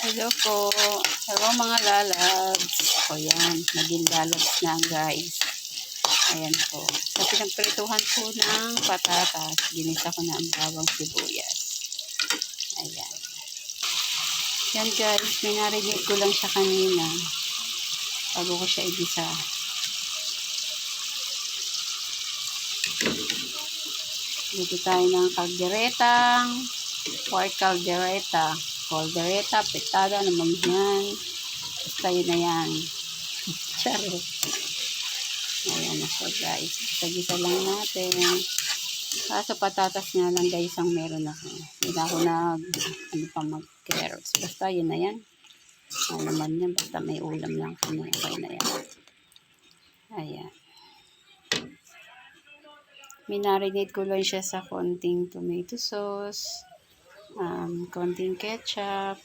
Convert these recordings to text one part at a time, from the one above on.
Hello po. Hello mga lalabs. O yan, naging lalabs na guys. Ayan po. Sa pinagprituhan po ng patatas, ginisa ko na ang bawang sibuyas. Ayan. Yan guys, minarinig ko lang siya kanina bago ko siya igisa. Dito tayo ng kalderetang, pork caldereta, pitada naman yan. Basta yun na yan. Charo. Ayan na siya guys. Gisa lang natin. Kaso patatas nga lang guys ang meron ako. Hindi ako mag-carrots. Basta yun na yan. Ano naman yan. Basta may ulam lang kami. Okay na yan. Ayan. Minarinate ko lang siya sa konting tomato sauce. Konting ketchup.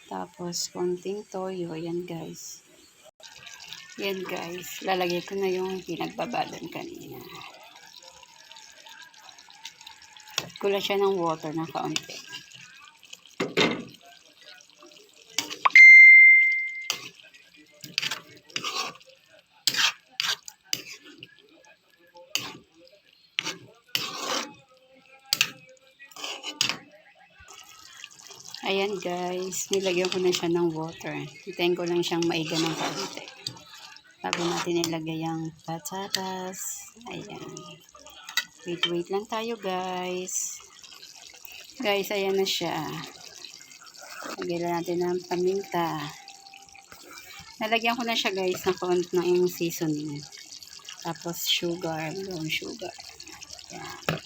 Tapos konting toyo. Yan guys. Yan guys. Lalagay ko na yung pinagbabalan kanina. Kulang siya ng water na kaunti. Ayan guys, nilagyan ko na siya ng water. Hintayin ko lang siyang maiga ng kaunti. Bago natin ilagay ang patatas. Ayan. Wait lang tayo guys. Guys, ayan na siya. Lagyan natin ng paminta. Nalagyan ko na siya guys ng kaunti ng seasoning. Tapos sugar, brown sugar. Ayan.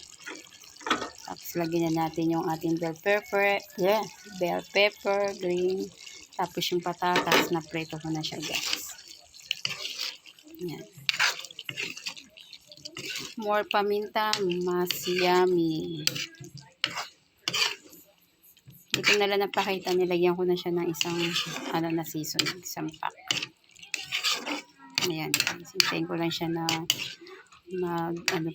Tapos lagyan na natin yung ating bell pepper. Yeah, bell pepper, green. Tapos yung patatas na preto ko na siya guys. Ayan. More paminta, mas yummy. Ito na lang napakita, nilagyan ko na siya ng isang na seasoning, isang pack. Ayan guys, hintayin ko lang siya na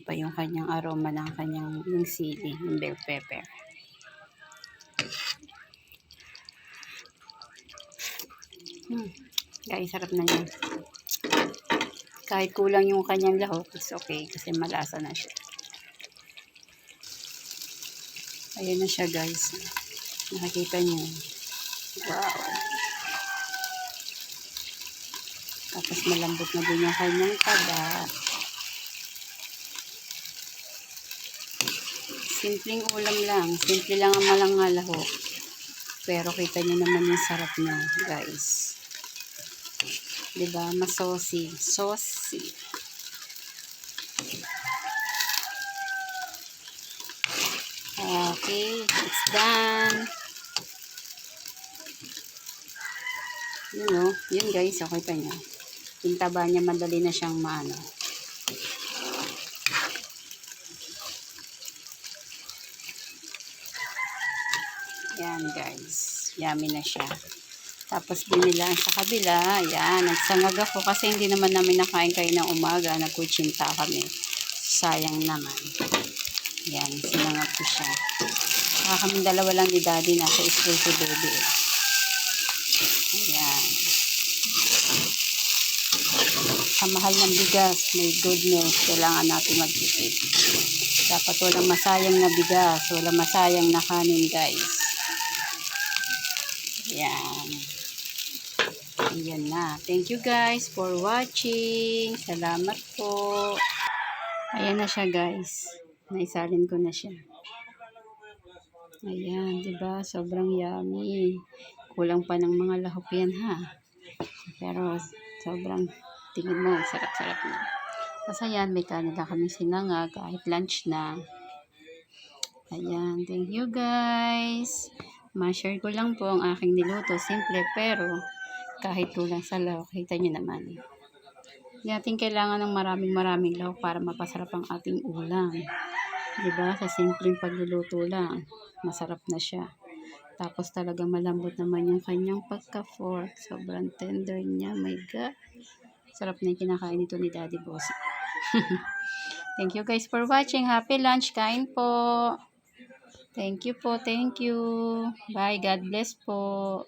pa yung kanyang aroma ng kanyang yung sili, yung bell pepper. Guys, sarap na niya. Kahit kulang yung kanyang lahok, it's okay kasi malasa na siya. Ayan na siya guys. Nakikita niyo. Wow. Tapos malambot na din yung kanyang taba. Simpleng ulam lang. Simple lang ang malangalahok. Pero kita niyo naman yung sarap niya, guys. Diba? Mas saucy. Saucy. Okay. It's done. Yun guys. Okay pa niya. Yung taba niya, madali na siyang maano. Yan guys. Yummy na siya. Tapos binilaan sa kabila. Ayan. Nagsangag ako kasi hindi naman namin nakain kayo ng umaga. Nagkutsinta kami. Sayang naman. Ayan. Sinangag ko siya. Saka kami dalawa lang ni daddy. Nasa school si baby. Ayan. Sa mahal ng bigas, may good news. Kailangan natin magtipid. Dapat walang masayang na bigas. Walang masayang na kanin guys. Ayan. Ayan na. Thank you guys for watching. Salamat po. Ayan na siya guys. Naisalin ko na siya. Ayan, diba? Sobrang yummy. Kulang pa ng mga lahok yan ha. Pero sobrang tingin mo, sarap-sarap na. Kasi yan, may kanila kami sinanga kahit lunch na. Ayan, thank you guys. Ma-share ko lang po ang aking niluto. Simple pero kahit kulang sa lahok, kita nyo naman. Hindi natin kailangan ng maraming lahok para mapasarap ang ating ulam. Diba? Sa simpleng pagluluto lang, masarap na siya. Tapos talaga malambot naman yung kanyang pagka-fork. Sobrang tender niya. My God. Sarap na yung kinakain nito ni Daddy Bossy. Thank you guys for watching. Happy lunch. Kain po. Thank you po, thank you. Bye, God bless po.